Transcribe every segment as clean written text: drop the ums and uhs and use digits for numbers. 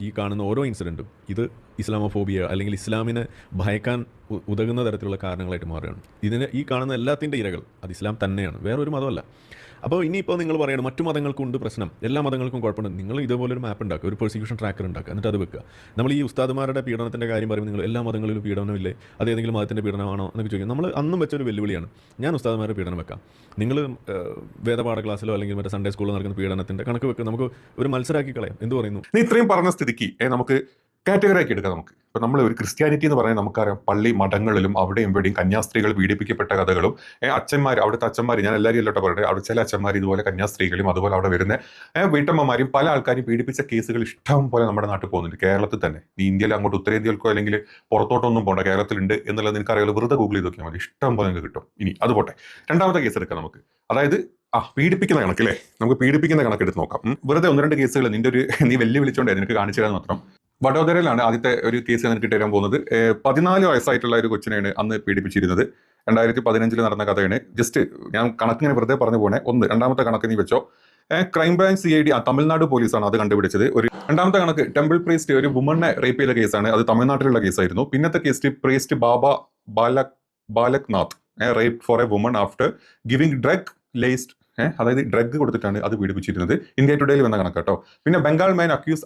ഈ കാണുന്ന ഓരോ ഇൻസിഡൻറ്റും ഇത് ഇസ്ലാമോഫോബിയ അല്ലെങ്കിൽ ഇസ്ലാമിനെ ഭയക്കാൻ ഉതകുന്ന തരത്തിലുള്ള കാരണങ്ങളായിട്ട് മാറുകയാണ്. ഈ കാണുന്ന എല്ലാത്തിൻ്റെ ഇരകൾ അത് ഇസ്ലാം തന്നെയാണ്, വേറൊരു മതമല്ല. അപ്പോൾ ഇനിയിപ്പോൾ നിങ്ങൾ പറയണം മറ്റു മതങ്ങൾക്കുണ്ട് പ്രശ്നം, എല്ലാ മതങ്ങൾക്കും കുഴപ്പമുണ്ട്. നിങ്ങൾ ഇതുപോലൊരു മാപ്പ് ഉണ്ടാക്കുക, ഒരു പെർസിക്യൂഷൻ ട്രാക്കർ ഉണ്ടാക്കുക, എന്നിട്ട് അത് വെക്കുക. നമ്മൾ ഈ ഉസ്താദുമാരുടെ പീഡനത്തിൻ്റെ കാര്യം പറയുമ്പോൾ നിങ്ങൾ എല്ലാ മതങ്ങളിലും പീഡനമില്ലേ, അത് ഏതെങ്കിലും മതത്തിൻ്റെ പീഡനമാണോ എന്നൊക്കെ ചോദിക്കും. നമ്മൾ അന്നും വെച്ചൊരു വെല്ലുവിളിയാണ്. ഞാൻ ഉസ്താദുമാരുടെ പീഡനം വെക്കാം, നിങ്ങൾ വേദപാഠ ക്ലാസ്സിലോ അല്ലെങ്കിൽ മറ്റേ സൺഡേ സ്കൂളിൽ നടക്കുന്ന പീഡനത്തിൻ്റെ കണക്ക് വെക്കുക, നമുക്ക് ഒരു മത്സരമാക്കി കളയാം. എന്ത് പറയുന്നു? നീ ഇത്രയും പറഞ്ഞ സ്ഥിതിക്ക് നമുക്ക് കാറ്റഗറി ആക്കി എടുക്കാം. നമുക്ക് ഇപ്പം നമ്മൾ ഒരു ക്രിസ്ത്യാനിറ്റി എന്ന് പറഞ്ഞാൽ നമുക്കറിയാം, പള്ളി മഠങ്ങളിലും അവിടെയും ഇവിടെയും കന്യാസ്ത്രീകൾ പീഡിപ്പിക്കപ്പെട്ട കഥകളും അച്ഛന്മാർ, അവിടുത്തെ അച്ഛന്മാർ, ഞാൻ എല്ലാവരും അല്ലോട്ടെ പറയട്ടെ, അവിടെ ചില അച്ഛന്മാർ ഇതുപോലെ കന്യാസ്ത്രീകളും അതുപോലെ അവിടെ വരുന്ന വീട്ടമ്മമാരും പല ആൾക്കാരും പീഡിപ്പിച്ച കേസുകൾ ഇഷ്ടം പോലെ നമ്മുടെ നാട്ടിൽ പോകുന്നുണ്ട്. കേരളത്തിൽ തന്നെ, ഈ ഇന്ത്യയിൽ അങ്ങോട്ട് ഉത്തരേന്ത്യയിൽക്കോ അല്ലെങ്കിൽ പുറത്തോട്ടൊന്നും പോകണ്ട, കേരളത്തിലുണ്ട് എന്നുള്ളത് നിനക്കറിയാലോ. വെറുതെ ഗൂഗിൾ ചെയ്ത് നോക്കിയാൽ മതി, ഇഷ്ടം പോലെ നിങ്ങൾക്ക് കിട്ടും. ഇനി അത് പോട്ടെ, രണ്ടാമത്തെ കേസ് എടുക്കാം നമുക്ക്. അതായത് പീഡിപ്പിക്കുന്ന കണക്കല്ലേ, നമുക്ക് പീഡിപ്പിക്കുന്ന കണക്കെടുത്ത് നോക്കാം. വെറുതെ ഒന്ന് രണ്ട് കേസുകൾ നീ വെല്ലുവിളിച്ചോണ്ടേ നിനക്ക് കാണിച്ചു തരാൻ മാത്രം. വഡോദരയിലാണ് ആദ്യത്തെ ഒരു കേസ് എനിക്ക് തരാൻ പോകുന്നത്. 14 വയസ്സായിട്ടുള്ള ഒരു കൊച്ചിനെയാണ് അന്ന് പീഡിപ്പിച്ചിരുന്നത്. 2015 നടന്ന കഥയാണ്. ജസ്റ്റ് ഞാൻ കണക്കിങ്ങനെ വെറുതെ പറഞ്ഞു പോണേ. രണ്ടാമത്തെ കണക്ക് നീ വെച്ചോ. ക്രൈംബ്രാഞ്ച് CID തമിഴ്നാട് പോലീസാണ് അത് കണ്ടുപിടിച്ചത്. രണ്ടാമത്തെ കണക്ക് ടെമ്പിൾ പ്രീസ്റ്റ് ഒരു വുമണ്ണെ റേപ്പ് ചെയ്ത കേസാണ്. അത് തമിഴ്നാട്ടിലുള്ള കേസായിരുന്നു. പിന്നത്തെ case priest Baba Balaknath rape for a woman after giving drug laced, അതായത് ഡ്രഗ് കൊടുത്തിട്ടാണ് അത് പീഡിപ്പിച്ചിരുന്നത്. ഇന്ത്യ ടുഡേയിൽ വന്ന കണക്ക് കേട്ടോ. പിന്നെ ബംഗാൾ മാൻ അക്യൂസ്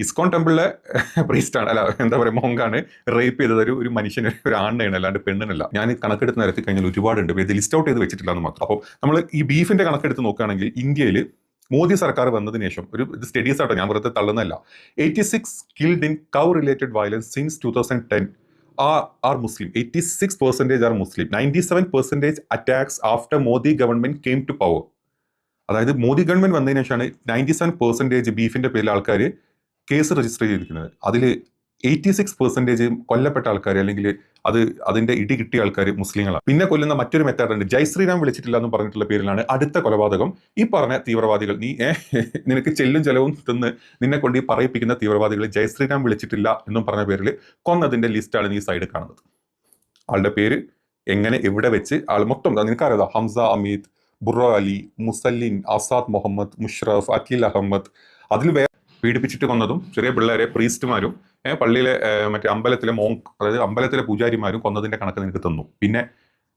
ഇസ്കോൺ ടെമ്പിളിലെ പ്രീസ്റ്റാണ്, അല്ല എന്താ പറയുക, മോങ്കാണ് റേപ്പ് ചെയ്തത് ഒരു മനുഷ്യന്, ഒരു ആണിനെയാണ്, അല്ലാണ്ട് പെണ്ണിനല്ല. ഞാൻ കണക്കെടുത്ത് നിരത്തി കഴിഞ്ഞാൽ ഒരുപാടുണ്ട്, ഇത് ലിസ്റ്റ് ഔട്ട് ചെയ്ത് വെച്ചിട്ടില്ല എന്ന് മാത്രം. അപ്പോൾ നമ്മൾ ഈ ബീഫിന്റെ കണക്കെടുത്ത് നോക്കുകയാണെങ്കിൽ ഇന്ത്യയിൽ മോദി സർക്കാർ വന്നതിന് ശേഷം ഒരു സ്റ്റഡീസ് ആട്ടോ, ഞാൻ വെറുതെ തള്ളുന്നതല്ല, 86 killed in cow related violence since 2010 are Muslim. 86% are Muslim. 97% attacks after Modi government came to power. അതായത് മോദി ഗവൺമെന്റ് വന്നതിന് ശേഷമാണ് 97% ബീഫിന്റെ പേരിൽ ആൾക്കാർ കേസ് രജിസ്റ്റർ ചെയ്തിരിക്കുന്നത്. അതിൽ 86% കൊല്ലപ്പെട്ട ആൾക്കാർ അല്ലെങ്കിൽ അതിന്റെ ഇടി കിട്ടിയ ആൾക്കാർ മുസ്ലിങ്ങളാണ്. പിന്നെ കൊല്ലുന്ന മറ്റൊരു മെത്തേഡ് ഉണ്ട്, ജയ് ശ്രീറാം വിളിച്ചിട്ടില്ല എന്ന് പറഞ്ഞിട്ടുള്ള പേരിലാണ് അടുത്ത കൊലപാതകം. ഈ പറഞ്ഞ തീവ്രവാദികൾ, നിനക്ക് ചെല്ലും ചെലവും തിന്ന് നിന്നെ കൊണ്ട് ഈ പറയിപ്പിക്കുന്ന തീവ്രവാദികൾ ജയ് ശ്രീറാം വിളിച്ചിട്ടില്ല എന്നും പറഞ്ഞ പേരിൽ കൊന്നതിന്റെ ലിസ്റ്റാണ് നീ സൈഡിൽ കാണുന്നത്. ആളുടെ പേര് എങ്ങനെ എവിടെ വെച്ച് ആൾ മൊത്തം നിനക്കറിയാം. ഹംസ അമീദ്, ബുറ അലി, മുസല്ലിൻ, ആസാദ് മുഹമ്മദ്, മുഷ്റഫ്, അഖിൽ അഹമ്മദ്. അതിൽ പീഡിപ്പിച്ചിട്ട് കൊന്നതും ചെറിയ പിള്ളേരെ പ്രീസ്റ്റുമാരും പള്ളിയിലെ മറ്റേ അമ്പലത്തിലെ മോങ്ക്, അതായത് അമ്പലത്തിലെ പൂജാരിമാരും കൊന്നതിന്റെ കണക്ക് നിനക്ക് തന്നു. പിന്നെ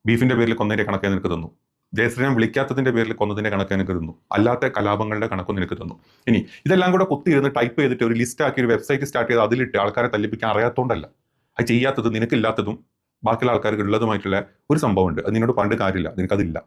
ബീഫിന്റെ പേരിൽ കൊന്നതിന്റെ കണക്ക് നിനക്ക് തന്നു. ജയശ്രീരാം വിളിക്കാത്തതിന്റെ പേരിൽ കൊന്നതിന്റെ കണക്ക് നിനക്ക് തന്നു. അല്ലാത്ത കലാപങ്ങളുടെ കണക്കും നിനക്ക് തന്നു. ഇനി ഇതെല്ലാം കൂടെ കുത്തിയിരുന്ന് ടൈപ്പ് ചെയ്തിട്ട് ഒരു ലിസ്റ്റ് ആക്കി ഒരു വെബ്സൈറ്റ് സ്റ്റാർട്ട് ചെയ്ത് അതിലിട്ട് ആൾക്കാരെ തല്ലിപ്പിക്കാൻ അറിയാത്തോണ്ടല്ല. അത് ചെയ്യാത്തത് നിനക്കില്ലാത്തതും ബാക്കിയുള്ള ആൾക്കാർക്ക് ഉള്ളതുമായിട്ടുള്ള ഒരു സംഭവമുണ്ട്. അത് നിന്നോട് പണ്ട് കാര്യമില്ല, നിനക്കതില്ല.